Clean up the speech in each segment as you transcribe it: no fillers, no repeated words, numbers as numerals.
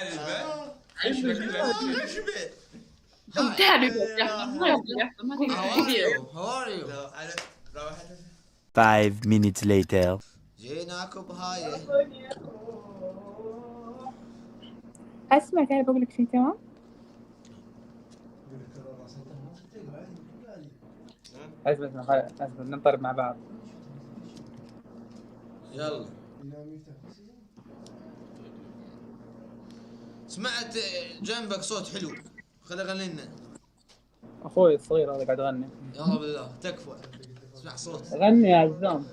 تعال يشبه يشبه. تعالوا ما في How are you? 5 minutes later. جيناكم بهاي. اسمع تعال بقول لك شيء تمام. اسمع ننطرب مع بعض. يلا. سمعت جنبك صوت حلو، خلي اغني لنا. اخوي الصغير هذا قاعد يغني. يلا بالله تكفى. اسمع صوت. غني يا عزام.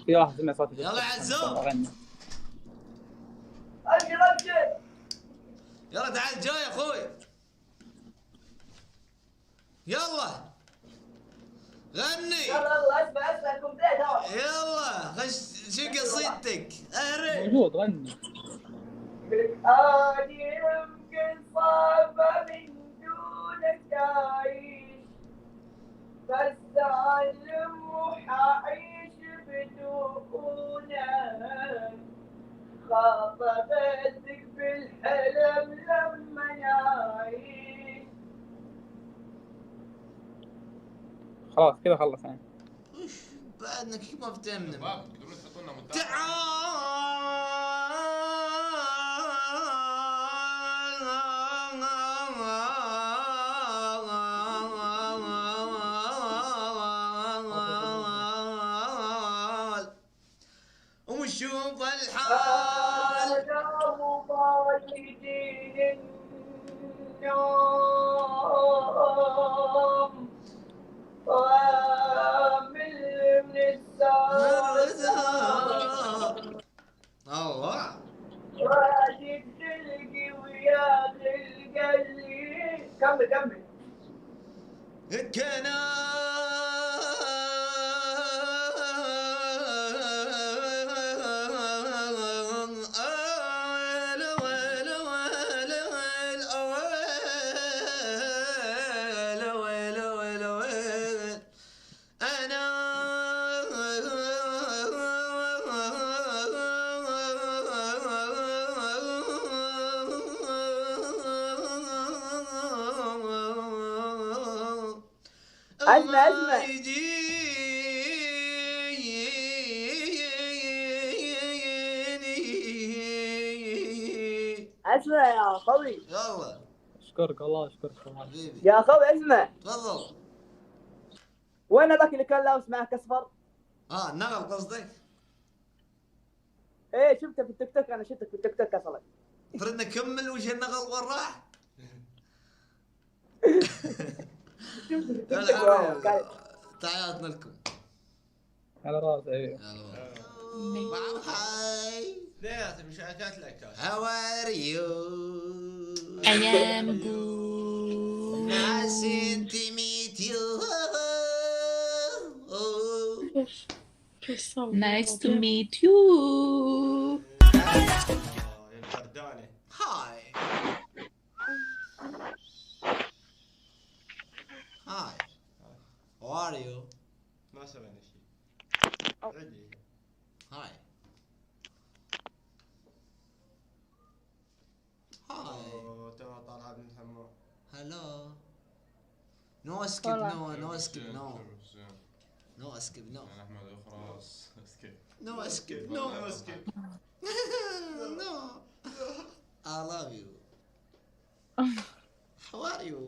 في واحد سمع صوتي. يلا يا عزام. اغني. يلا تعال جاي يا اخوي. يلا غني. يلا اسمع كومبليت هوا. يلا خش شو قصيدتك؟ اهري. موجود غني. اني يمكن صعبة من دونك اعيش، بس اعلم وحعيش بدونك. خاطبتك بالحلم لما نعيش. خلاص كذا خلص يعني. وش بعدنا كيف ما فتهمنا. شباب تقدرون تحطوا لنا مونتاج. تعال وشوف الحال. أنا مبايدين النوم وامل من السهر. الله وادي تلقي ويا تلقي. كمل كنا اسمع اسمع يا خوي. يلا اشكرك الله يشكرك حبيبي. يا خوي اسمع. تفضل. وين ذاك اللي كان لابس معك اصفر؟ نغل قصدك؟ ايه شفته في التيك توك. انا شفتك في التيك توك اصلا. فرد نكمل وش النغل وين راح؟ تحياتنا لكم. على راسي. ايوه هاي. ليه مشاركات لك؟ How are you? I am good. Nice to meet you. Nice to meet you. الفرداني. Hi. Hi. How are you? ما سوينا شيء. عدي. Hi. Hi. تو طالع ابن الحمام. Hello. No skip no. No skip no. No skip no. احمد خلاص اسكت. No skip no. No skip. No. I love you. How are you?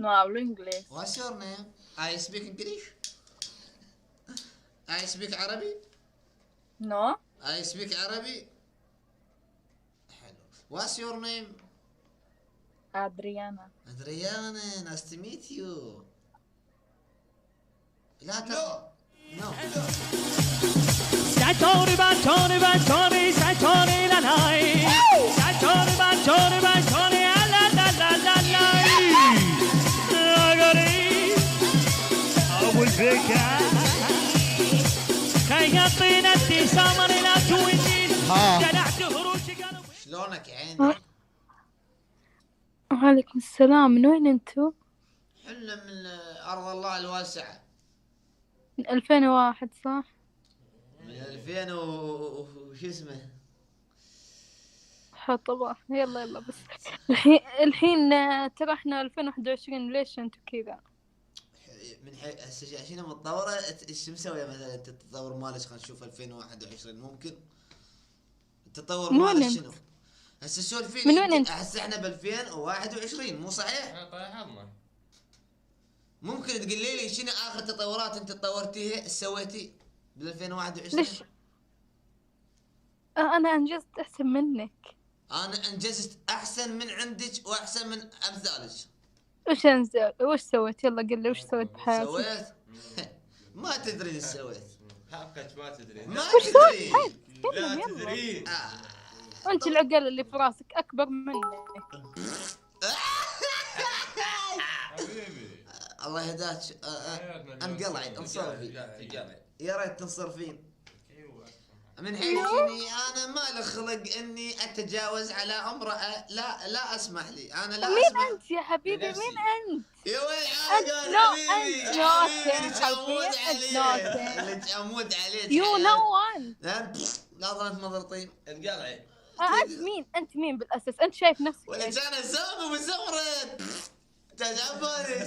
No hablo inglés. What's your name? I speak English. I speak Arabic. No. I speak Arabic. Hello. What's your name? Adriana. Adriana. Nice to meet you. لا No. Satori bacioni bacioni sacioni la nai. Sacioni bacioni bacioni la la la la la. Agari أبو الفكرة كي يعطينا ابتسامة لا توجد. جلعت هروشي قالوا. شلونك يا عيني؟ وعليكم السلام. من وين انتو؟ حنا من أرض الله الواسعة. من 2001 صح؟ من 2000 وش اسمه؟ طبعا يلا بس الحين ترى احنا 2021 ليش انتوا كذا؟ من هسه شنو متطوره؟ ايش مسويه مثلا انت التطور مالك؟ خلينا نشوف 2021 ممكن التطور مالك شنو؟ هسه سولفين من وين انت؟ هسه احنا ب 2021 مو صحيح؟ طيب حظنا. ممكن تقولي لي شنو اخر تطورات انت تطورتيها سويتي بال 2021؟ ليش؟ انا انجزت احسن منك. انا انجزت احسن من عندك واحسن من امثالك. وش سويت؟ يلا قل لي وش سويت بحياتك؟ سويت؟ ما تدري ايش سويت. حقك ما تدري. ما تدري. لا تدري. انت العقل اللي في راسك اكبر منك. حبيبي الله يهداك. انقلعي انصرفي يا ريت تنصرفين. من حيث اني انا ما لي خلق اني اتجاوز على امرأة. لا اسمح لي. انا لا مين اسمح. انت يا حبيبي؟ مين انت؟ يا ويل أنت حبيبي. نوتن اموت حبيبي. عليك. لك اموت عليك. يو نو وان. لا ظننت مضرطين. انقلعي. انت مين بالاساس؟ انت شايف نفسك ولا انا سامي وسمرت. تجعباني.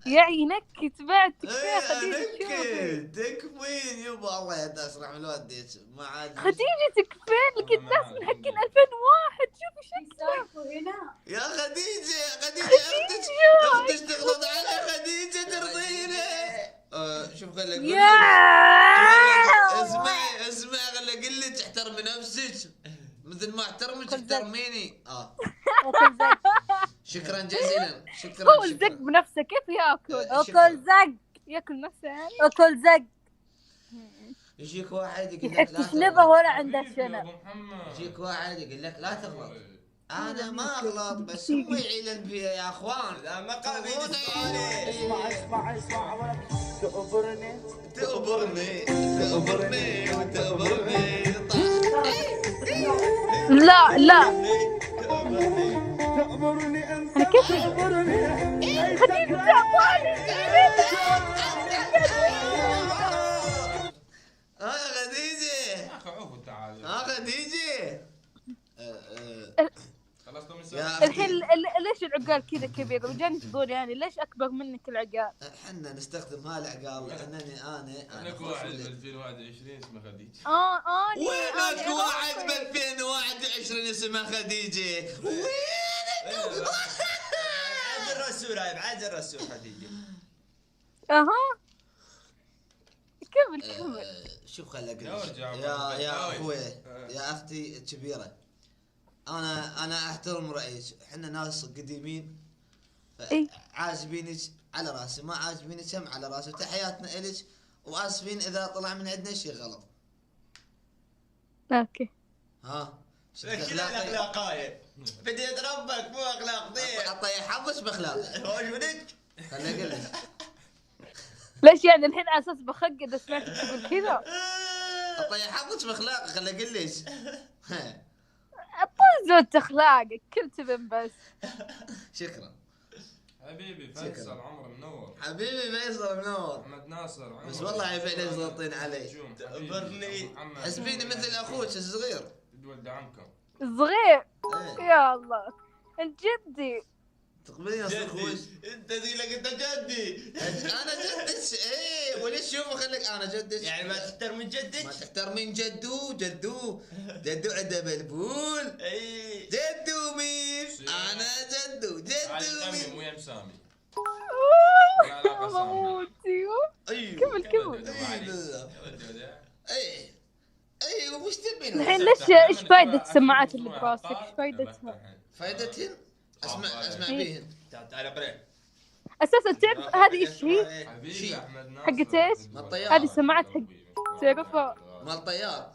يا عينك تبعتك يا خديجة. شوفي تكفين يبا. الله يهداك رحم الوالديك. ما عاد خديجة تكفين لك الناس من حقين 2001. شوفي شكلك هنا يا خديجة. اختك تغلط على خديجة ترضينا. شوف خلي يا اسمعي خلي اقول لك احترمي نفسك مثل ما احترمك احترميني. شكرا جزيلا. هو الزق بنفسه كيف ياكل؟ اكل زق. ياكل نفسه يعني. اكل زق. يجيك واحد يقول لك يحس لا شنبه ولا عنده شنب. يجيك واحد يقول لك لا تغلط. انا ما اغلط بس هو يعلن فيها يا اخوان. لا ما قابل. اسمع تأبرني. لا انا كيف خديجة تعبانة. خديجة. خديجة. خلصتوا من الحين ليش العقال كذا كبير؟ وجاني فضول يعني ليش اكبر منك العقال؟ احنا نستخدم هالعقال لانني انا واحد ب 2021 اسمه خديجة. وينك واحد ب 2021 اسمه خديجة؟ وينك؟ عاد الرسول هاي بعد الرسول خديجة. اها كمل. شوف خلي اقول يا اخوي يا اختي الكبيرة. انا احترم رايك. احنا ناس قديمين عاجبينك على راسي ما عاجبينك هم على راسي. وتحياتنا الك واسفين اذا طلع من عندنا شيء غلط. اوكي. ها كلها اخلاقيه بديت ربك مو اخلاق ضيع. اعطي حظك باخلاقك. وش بدك؟ خليني اقول لك. ليش يعني الحين على اساس بخقد سمعتك تقول كذا؟ اعطي حظك باخلاقك. خليني اقول لك. طزت اخلاقك كل تبن بس. شكرا حبيبي فيصل عمره منور. حبيبي فيصل منور. محمد ناصر عمره بس والله يبيع لي زلطين علي. تأبرني. حسبيني مثل اخوك الصغير. ولد عمكم صغير. يا الله انت جدي. تقبلين اصل اخوك. انت ذي لك انت جدي. انا جدك. ايه وليش شوفوا خليك انا جدك. يعني ما تحترمين جدك؟ ما تحترمين جدو عنده بلبول. اي جدو مين؟ انا جدو مين؟ مو يم سامي. كمل. اي وش تبين؟ الحين ليش ايش فائدة السماعات اللي براسك؟ ايش فائدتها؟ فائدتهن؟ اسمع بيهن. تعال اقرا. اساسا تعرف هذه ايش هي؟ حبيبي احمد ناصر. حقت ايش؟ هذه السماعات حق تعرفها؟ مال طيار.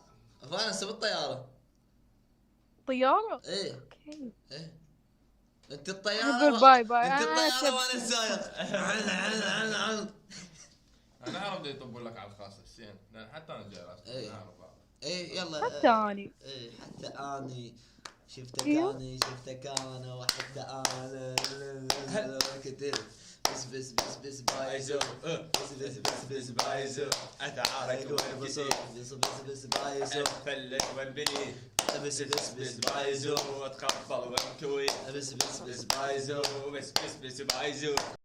فانس بالطيارة. طيارة؟ ايه اوكي. ايه انت الطيارة. نقول باي انت الطيارة وانا السايق. عن انا اعرف ده يطبوا لك على الخاص زين لان حتى انا جاي راسي. ايه يلا. حتى اني. ايه حتى اني شفتك انا وحتى انا كتير بس بس بس بس بايزو بس بس بس بس بايزو اتعارك وانكسي بس بس بس بايزو اتفلت وانبني بس بس بس بايزو واتخفض وانكوي بس بس بس بايزو بس بس بس بايزو